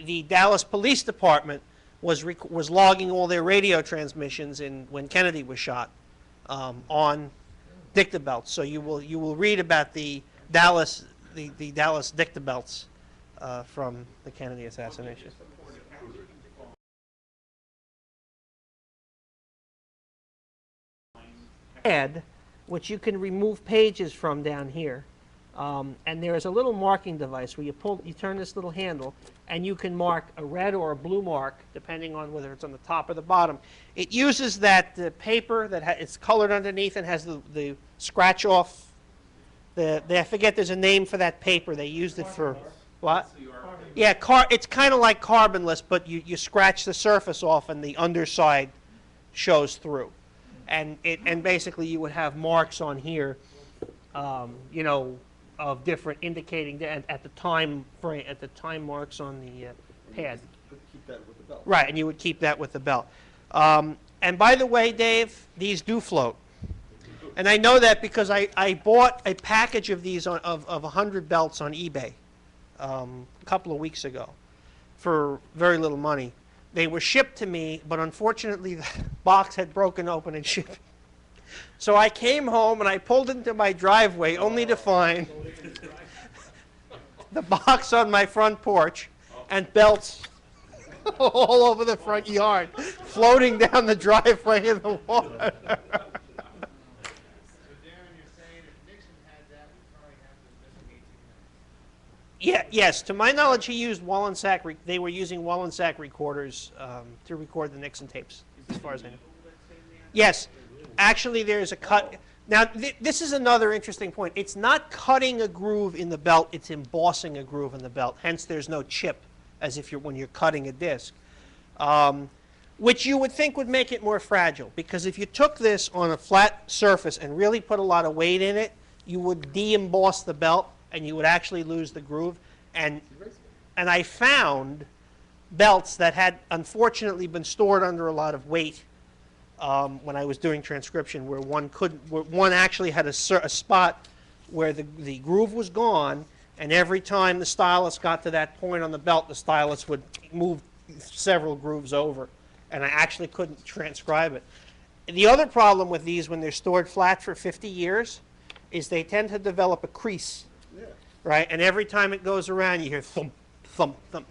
the Dallas Police Department was logging all their radio transmissions when Kennedy was shot on dicta belts. So you will read about the Dallas dicta belts from the Kennedy assassination. Which you can remove pages from down here, and there is a little marking device where you turn this little handle, and you can mark a red or a blue mark depending on whether it's on the top or the bottom. It uses that paper that it's colored underneath and has the scratch off. I forget there's a name for that paper. They used it for what? Yeah, it's kind of like carbonless, but you scratch the surface off and the underside shows through. And basically you would have marks on here, you know, of different indicating at the time marks on the pad. Keep that with the belt. Right, and you would keep that with the belt. And by the way, Dave, these do float. And I know that because I bought a package of these of 100 belts on eBay a couple of weeks ago for very little money. They were shipped to me, but unfortunately the box had broken open in shipping. So I came home and I pulled into my driveway only to find the box on my front porch and belts all over the front yard, floating down the driveway in the water. Yeah, yes. To my knowledge, he used Wallensack. They were using Wallensack recorders to record the Nixon tapes, as far as I know. Yes, actually, there's a cut. Now, this is another interesting point. It's not cutting a groove in the belt; it's embossing a groove in the belt. Hence, there's no chip, as if when you're cutting a disc, which you would think would make it more fragile. Because if you took this on a flat surface and really put a lot of weight in it, you would de-emboss the belt, and you would actually lose the groove. And I found belts that had unfortunately been stored under a lot of weight when I was doing transcription, where one actually had a spot where the groove was gone, and every time the stylus got to that point on the belt, the stylus would move several grooves over, and I actually couldn't transcribe it. The other problem with these when they're stored flat for 50 years is they tend to develop a crease. Right? And every time it goes around, you hear thump, thump, thump.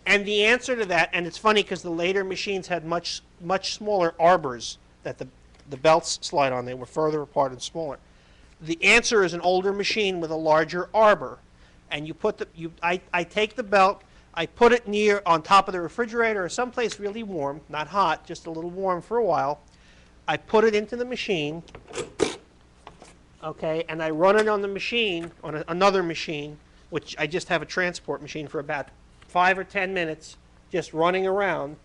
And the answer to that, and it's funny because the later machines had much smaller arbors that the belts slide on. They were further apart and smaller. The answer is an older machine with a larger arbor. And you put I take the belt, I put it on top of the refrigerator or someplace really warm, not hot, just a little warm for a while. I put it into the machine. Okay, and I run it on the machine, on another machine, which I just have a transport machine for about 5 or 10 minutes, just running around,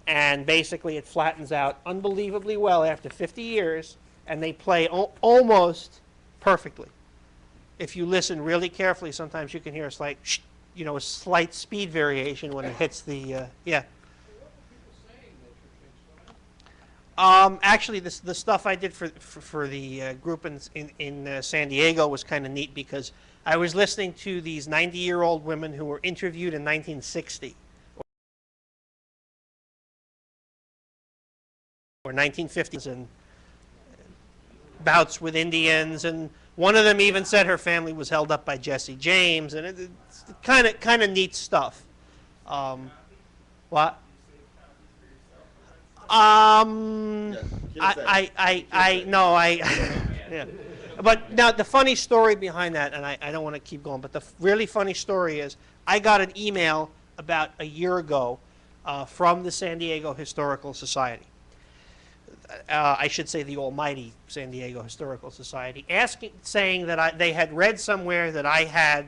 and basically it flattens out unbelievably well after 50 years, and they play almost perfectly. If you listen really carefully, sometimes you can hear a slight, a slight speed variation when it hits the, yeah. Actually, the stuff I did for the group in San Diego was kind of neat because I was listening to these 90-year-old women who were interviewed in 1960 or 1950s and bouts with Indians, and one of them even said her family was held up by Jesse James, and it's kind of neat stuff. What? Yeah. But now the funny story behind that, and I don't want to keep going, but the really funny story is I got an email about a year ago from the San Diego Historical Society. I should say the almighty San Diego Historical Society, saying that they had read somewhere that I had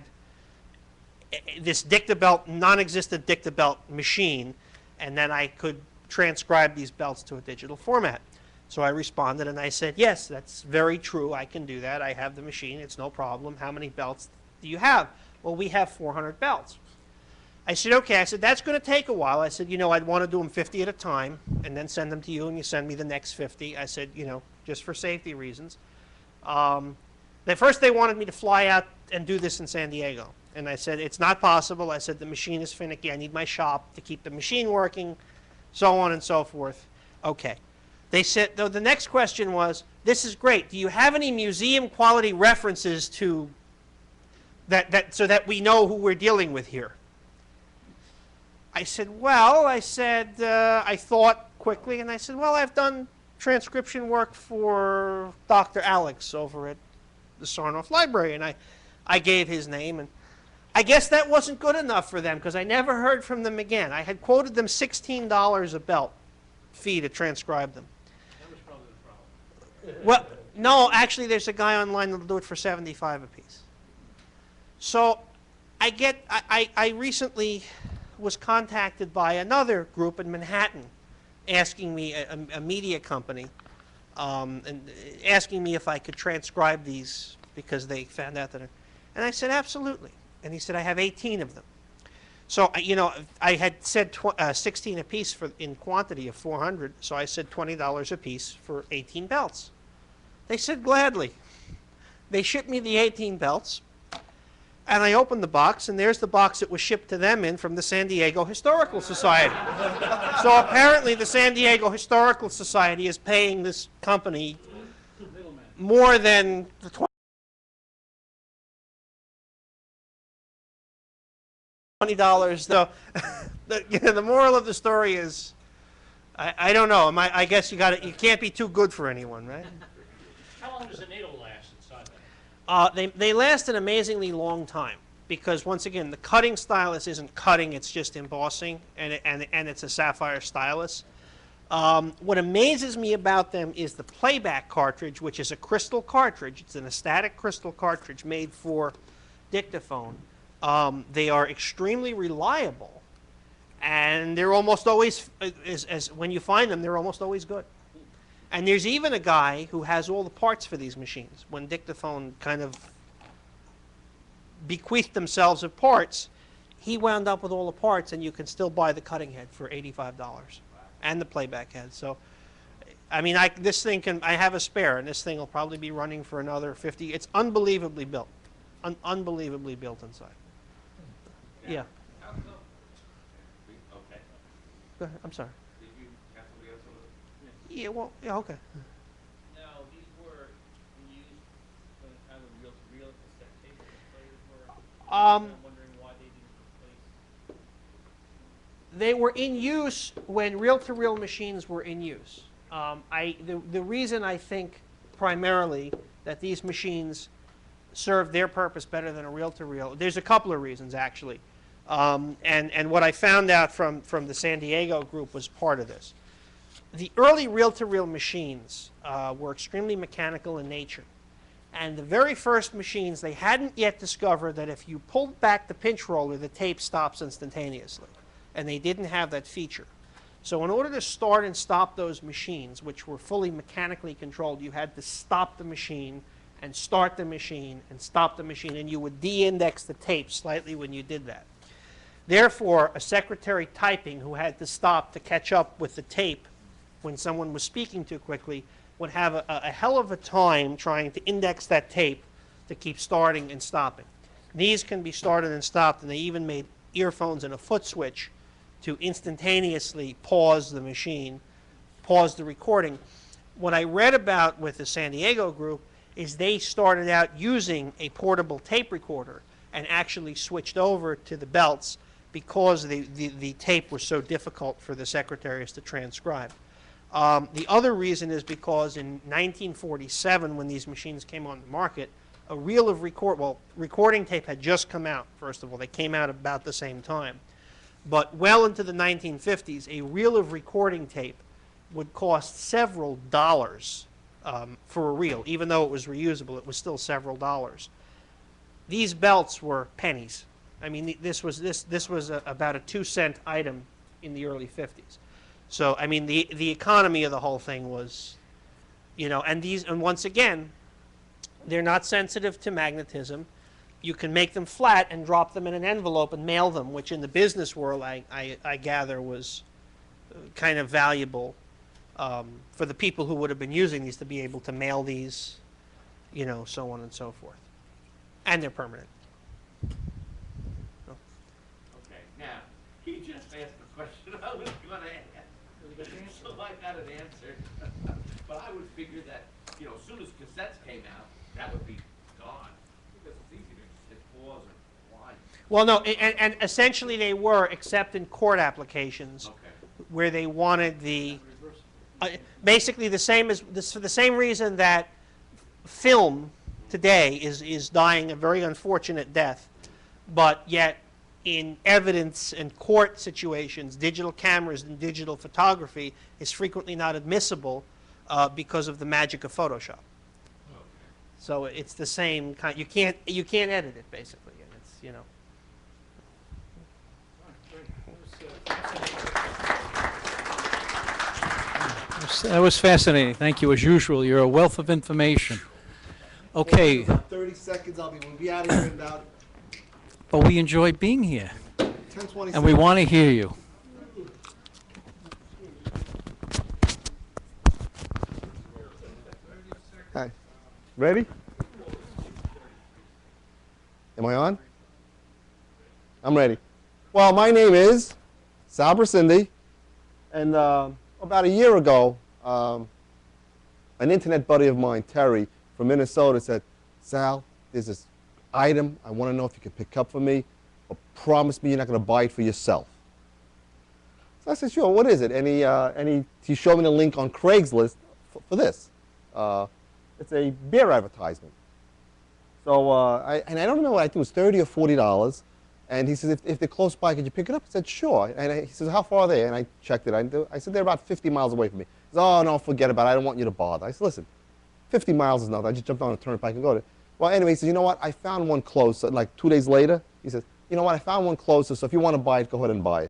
this dicta belt, non-existent dicta belt machine, and then I could transcribe these belts to a digital format. So I responded and I said, yes, that's very true. I can do that. I have the machine. It's no problem. How many belts do you have? Well, we have 400 belts. I said, okay. I said, that's going to take a while. I said, I'd want to do them 50 at a time and then send them to you, and you send me the next 50. I said, just for safety reasons. First they wanted me to fly out and do this in San Diego. And I said, it's not possible. I said, the machine is finicky. I need my shop to keep the machine working, so on and so forth. Okay. They said, though, the next question was, this is great. Do you have any museum quality references to so that we know who we're dealing with here? I said, well, I thought quickly, and I said, well, I've done transcription work for Dr. Alex over at the Sarnoff Library, and I gave his name, and I guess that wasn't good enough for them because I never heard from them again. I had quoted them $16 a belt fee to transcribe them. That was probably the problem. Well, no, actually, there's a guy online that'll do it for 75 apiece. So I recently was contacted by another group in Manhattan asking me, a media company, and asking me if I could transcribe these because they found out that, and I said, absolutely. And he said, I have 18 of them. So, you know, I had said 16 a piece in quantity of 400, so I said $20 a piece for 18 belts. They said, gladly. They shipped me the 18 belts, and I opened the box, and there's the box that was shipped to them in from the San Diego Historical Society. So apparently the San Diego Historical Society is paying this company more than the $20. The moral of the story is, I don't know. I guess you can't be too good for anyone, right? How long does a needle last inside that? They last an amazingly long time because, once again, the cutting stylus isn't cutting; it's just embossing, and it's a sapphire stylus. What amazes me about them is the playback cartridge, which is a crystal cartridge. It's an astatic crystal cartridge made for dictaphone. They are extremely reliable, and they're almost always, when you find them, they're almost always good. And there's even a guy who has all the parts for these machines. When dictaphone kind of bequeathed themselves of parts, he wound up with all the parts, and you can still buy the cutting head for $85 and the playback head. So, I mean, this thing I have a spare, and this thing will probably be running for another 50. It's unbelievably built, unbelievably built inside. Yeah. Okay. Go ahead. I'm sorry. Did you have somebody else on the? Yeah. Well. Yeah. Okay. Now, these were used when the time of reel-to-reel cassette tape players were. I'm wondering why they didn't replace. They were in use when reel-to-reel machines were in use. The reason I think primarily that these machines served their purpose better than a reel-to-reel, there's a couple of reasons actually. And what I found out from the San Diego group was part of this. The early reel-to-reel machines were extremely mechanical in nature. And the very first machines, they hadn't yet discovered that if you pulled back the pinch roller, the tape stops instantaneously. And they didn't have that feature. So in order to start and stop those machines, which were fully mechanically controlled, you had to stop the machine and start the machine and stop the machine, and you would de-index the tape slightly when you did that. Therefore, a secretary typing who had to stop to catch up with the tape when someone was speaking too quickly would have a hell of a time trying to index that tape to keep starting and stopping. These can be started and stopped, and they even made earphones and a foot switch to instantaneously pause the machine, pause the recording. What I read about with the San Diego group is they started out using a portable tape recorder and actually switched over to the belts because the tape was so difficult for the secretaries to transcribe. The other reason is because in 1947, when these machines came on the market, a reel of recording tape had just come out, first of all. They came out about the same time. But well into the 1950s, a reel of recording tape would cost several dollars for a reel. Even though it was reusable, it was still several dollars. These belts were pennies. I mean, this was about a 2-cent item in the early 50s. So, I mean, the economy of the whole thing was, you know, and once again, they're not sensitive to magnetism. You can make them flat and drop them in an envelope and mail them, which in the business world, I gather, was kind of valuable for the people who would have been using these to be able to mail these, you know, so on and so forth. And they're permanent. ask the question I was gonna ask. So I got an answer. But I would figure that, you know, as soon as cassettes came out, that would be gone. Because it's easy to just hit pause or rewind. Well, no, and essentially they were, except in court applications, Okay. where they wanted the, basically the same as, for the same reason that film today is dying a very unfortunate death, but yet in evidence and court situations, digital cameras and digital photography is frequently not admissible because of the magic of Photoshop. So it's the same kind. You can't edit it basically, and it's, you know. That was fascinating. Thank you, as usual. You're a wealth of information. Okay, In about 30 seconds, we'll be out of here in about but we enjoyed being here, 10, 20 and we seconds. want to hear you. Hi. Ready? Am I on? I'm ready. Well, my name is Sal Brasindi, and about a year ago, an internet buddy of mine, Terry, from Minnesota, said, Sal, there's this item I want to know if you can pick up for me, but promise me you're not going to buy it for yourself. So I said, sure, what is it? And he showed me the link on Craigslist for this. It's a beer advertisement. So I don't remember what I think it was $30 or $40. And he says, if they're close by, could you pick it up? I said, sure. And he says, how far are they? And I checked it. I said, they're about 50 miles away from me. He says, oh, no, forget about it. I don't want you to bother. I said, listen, 50 miles is nothing. I just jumped on a turnpike and go to. Well, anyway, he says, you know what? I found one close. Like 2 days later, he says, you know what? I found one closer. So if you want to buy it, go ahead and buy it.